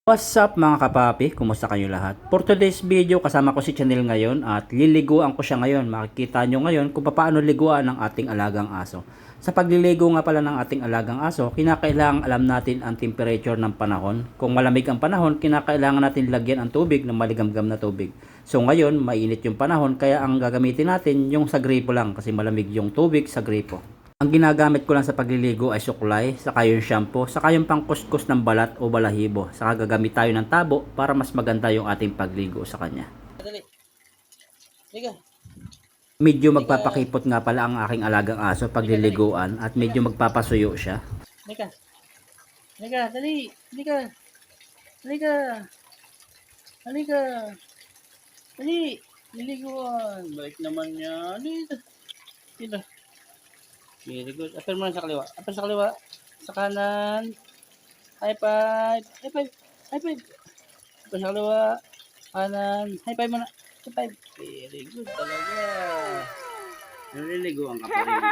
What's up mga kapapi? Kumusta kayo lahat? For today's video, kasama ko si Chanel ngayon at liliguan ko siya ngayon. Makikita nyo ngayon kung paano liguan ng ating alagang aso. Sa pagliligo nga pala ng ating alagang aso, kinakailangan alam natin ang temperature ng panahon. Kung malamig ang panahon, kinakailangan natin lagyan ang tubig ng maligamgam na tubig. So ngayon, mainit yung panahon, kaya ang gagamitin natin yung sa gripo lang kasi malamig yung tubig sa gripo. Ang ginagamit ko lang sa pagliligo ay suklay, saka yung shampoo, saka yung pangkuskus ng balat o balahibo. Saka gagamit tayo ng tabo para mas maganda yung ating pagligo sa kanya. Dali. Liga. Medyo magpapakipot nga pala ang aking alagang aso pagliliguan at medyo magpapasuyo siya. Liga. Liga, dali. Liga. Liga. Liga. Dali. Liliguan. Balik naman niya. Dito. Dito. Very good. Apel mo na sa kaliwa. Apel sa kaliwa. Sa kanan. High five. High five. High five. Apel sa kaliwa. Kanan. High five mo na. High five. Very good talaga. Naliliguan ka pa rin.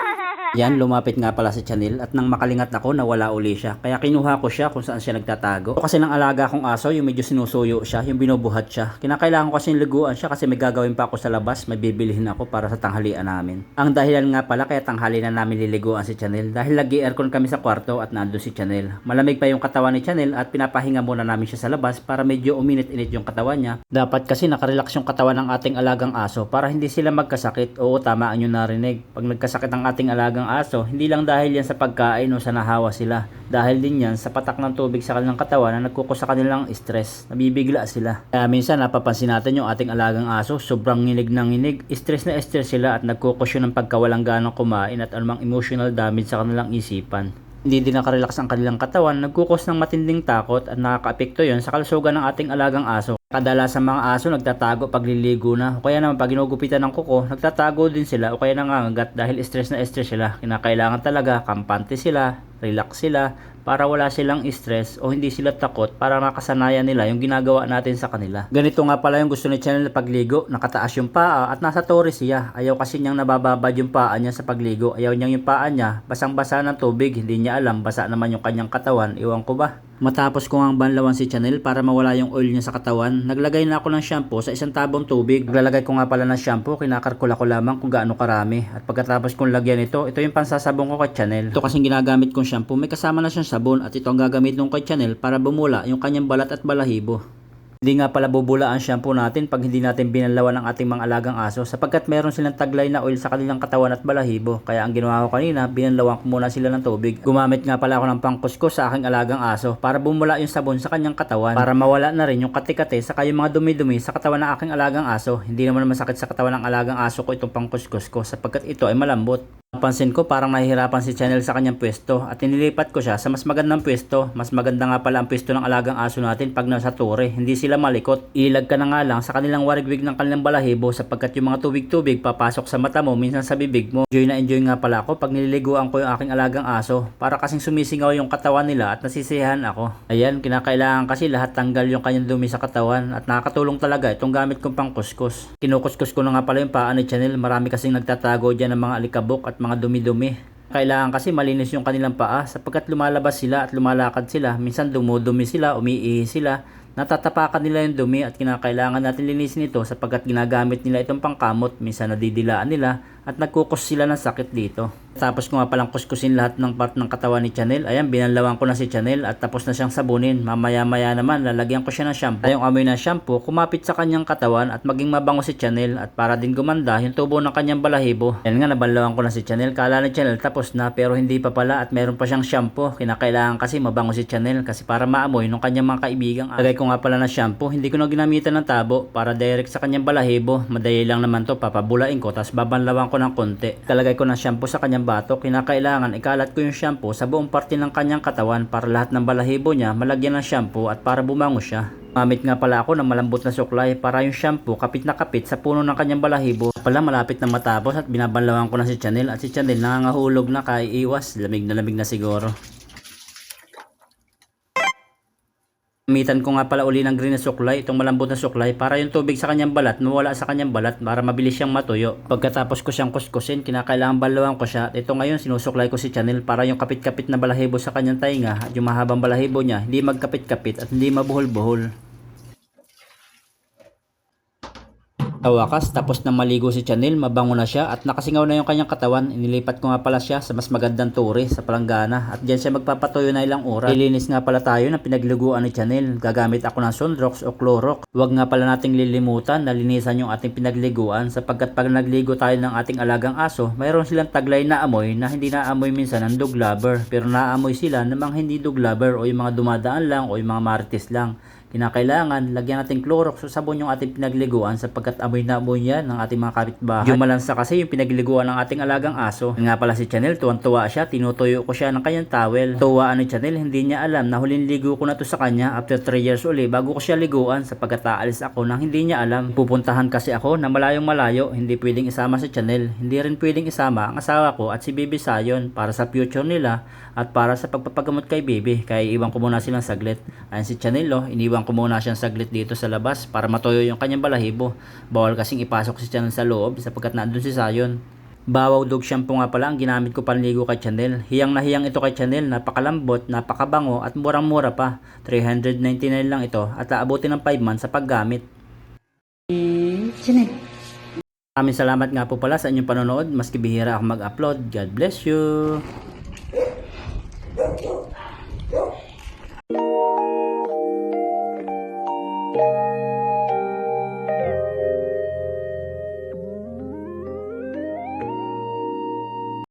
Yan, lumapit nga pala si Chanel at nang makalingat ako nawala uli siya. Kaya kinuha ko siya kung saan siya nagtatago. Kasi ng alaga kong aso, yung medyo sinusuyo siya, yung binubuhat siya. Kinakailangan ko kasi liguan siya kasi may gagawin pa ako sa labas, may bibilihin ako para sa tanghalian namin. Ang dahilan nga pala kaya tanghali na namin liliguan si Chanel dahil lagi aircon kami sa kwarto at nandun si Chanel. Malamig pa yung katawan ni Chanel at pinapahinga muna namin siya sa labas para medyo uminit-init yung katawan niya. Dapat kasi nakarelax yung katawan ng ating alagang aso para hindi sila magkasakit. Oo, tama ang yun narinig. Pag nagkasakit ang ating alagang aso, hindi lang dahil yan sa pagkain o sa nahawa sila. Dahil din yan sa patak ng tubig sa kanilang katawan na nagkukus sa kanilang stress. Nabibigla sila. Kaya minsan napapansin natin yung ating alagang aso, sobrang nginig ng nginig. Stress na stress sila at nagkukus yun ng pagkawalang ganang kumain at anumang emotional damage sa kanilang isipan. Hindi din nakarelax ang kanilang katawan, nagkukos ng matinding takot at nakakaapekto yon sa kalusugan ng ating alagang aso. Kadalasan mga aso nagtatago pag liligo na o kaya naman pag ginugupitan ng kuko, nagtatago din sila o kaya nangangagat dahil stress na stress sila. Kinakailangan talaga kampante sila, relax sila para wala silang stress o hindi sila takot para makasanayan nila yung ginagawa natin sa kanila. Ganito nga pala yung gusto ni Chanel na pagligo, nakataas yung paa at nasa tore siya. Ayaw kasi niyang nabababad yung paa niya sa pagligo. Ayaw niyang yung paa niya basang-basa ng tubig, hindi niya alam basa naman yung kanyang katawan, iwan ko ba. Matapos ko ang banlawan si Chanel para mawala yung oil niya sa katawan, naglagay na ako ng shampoo sa isang tabong tubig. Naglalagay ko nga pala ng shampoo, kinakarkula ko lamang kung gaano karami. At pagkatapos kong lagyan ito yung pansasabong ko kay Chanel. Ito kasing ginagamit kong shampoo, may kasama na siyang sabon at ito ang gagamitin ko kay Chanel para bumula yung kanyang balat at balahibo. Hindi nga pala bubula ang shampoo natin pag hindi natin binanlawan ang ating mga alagang aso sapagkat meron silang taglay na oil sa kanilang katawan at balahibo. Kaya ang ginawa ko kanina, binanlawan ko muna sila ng tubig. Gumamit nga pala ako ng pangkuskus sa aking alagang aso para bumula yung sabon sa kanyang katawan. Para mawala na rin yung kati-kati saka yung mga dumi-dumi sa katawan ng aking alagang aso. Hindi naman masakit sa katawan ng alagang aso ko itong pangkuskus ko sapagkat ito ay malambot. Napansin ko parang nahihirapan si Chanel sa kanyang pwesto at inilipat ko siya sa mas magandang pwesto. Mas maganda nga pala ang pwesto ng alagang aso natin pag nasa tore. Hindi sila malikot. Ilag ka na nga lang sa kanilang warigwig ng kanilang balahibo sapagkat yung mga tubig-tubig papasok sa mata mo, minsan sa bibig mo. Enjoy na enjoy nga pala ako pag nililiguan ko yung aking alagang aso para kasing sumisingaw yung katawan nila at nasisiyahan ako. Ayan, kinakailangan kasi lahat tanggal yung kanyang dumi sa katawan at nakakatulong talaga itong gamit kong pangkuskus. Kinukuskus ko na nga pala yung paa ni Chanel. Marami kasing nagtatago dyan ng mga alikabok at mga dumi-dumi. Kailangan kasi malinis yung kanilang paa sapagkat lumalabas sila at lumalakad sila. Minsan dumudumi sila, umiihi sila. Natatapakan nila yung dumi at kinakailangan natin linisin ito sapagkat ginagamit nila itong pangkamot. Minsan nadidilaan nila at nagkukos sila ng sakit dito. Tapos ko nga palang kuskusin lahat ng part ng katawan ni Chanel. Ayan, binanlawan ko na si Chanel at tapos na siyang sabunin. Mamaya-maya naman, lalagyan ko siya ng shampoo. Yung amoy ng shampoo, kumapit sa kanyang katawan at maging mabango si Chanel at para din gumanda yung tubo ng kanyang balahibo. Yan nga, nabanlawan ko na si Chanel. Kala ni Chanel tapos na pero hindi pa pala at meron pa siyang shampoo. Kinakailangan kasi mabango si Chanel kasi para maamoy ng kanyang mga kaibigang. Lagay ko nga pala ng shampoo, hindi ko na ginamitan ng tabo para direct sa kanyang balahibo. Madali lang naman to, papabulain ko tapos babanlawan ko ng konti. Kalagay ko ng shampoo sa kanyang batok, kinakailangan ikalat ko yung shampoo sa buong parte ng kanyang katawan para lahat ng balahibo niya malagyan ng shampoo at para bumango siya. Gamit nga pala ako ng malambot na suklay para yung shampoo kapit na kapit sa puno ng kanyang balahibo. Pala malapit na matapos at binabanlawan ko na si Chanel at si Chanel nangangahulog na kaiiwas, lamig na siguro. Gamitan ko nga pala uli ng green na suklay, itong malambot na suklay, para yung tubig sa kanyang balat mawala sa kanyang balat para mabilis siyang matuyo. Pagkatapos ko siyang kuskusin, kinakailangan balawan ko siya. At ito ngayon sinusuklay ko si Chanel para yung kapit-kapit na balahibo sa kanyang tainga at yung mahabang balahibo niya hindi magkapit-kapit at hindi mabuhol-buhol. Sa wakas, tapos na maligo si Chanel, mabango na siya at nakasingaw na yung kanyang katawan. Inilipat ko nga pala siya sa mas magandang turi sa palanggana at diyan siya magpapatuyo na ilang oras. Ilinis nga pala tayo ng pinagliguan ni Chanel. Gagamit ako ng Sunrox o Clorox. Huwag nga pala nating lilimutan na linisan yung ating pinagliguan sapagkat pag nagligo tayo ng ating alagang aso, mayroon silang taglay na amoy na hindi naamoy minsan ng dog lover pero naamoy sila ng mga hindi dog lover o yung mga dumadaan lang o yung mga marites lang. Kinakailangan lagyan natin Clorox o sabon yung ating pinagliguan sapagkat amoy na amoy yan ng ating mga kapitbahay. Yung malansa kasi yung pinagliguan ng ating alagang aso. Nga pala si Chanel, tuwan-tuwa siya, tinutuyo ko siya ng kanyang towel. Tuwaan ni Chanel, hindi niya alam na huling ligo ko na to sa kanya after 3 years uli bago ko siya liguan sapagkat aalis ako nang hindi niya alam. Pupuntahan kasi ako na malayong malayo, hindi pwedeng isama si Chanel, hindi rin pwedeng isama ang asawa ko at si Baby Sayon para sa future nila at para sa pagpapagamot kay Baby. Kaya iwan ko muna silang saglit. Ayan si Chanel, iniwan ko muna siyang saglit dito sa labas para matuyo yung kanyang balahibo. Bawal kasing ipasok si Chanel sa loob sapagkat nandun si Sayon. Bawaw dog shampoo nga pala ang ginamit ko panligo kay Chanel. Hiyang na hiyang ito kay Chanel, napakalambot, napakabango at murang-mura pa. 399 lang ito at aabutin ng 5 months sa paggamit. Chanel. Maraming salamat nga po pala sa inyong panonood. Maski bihira ako mag-upload. God bless you.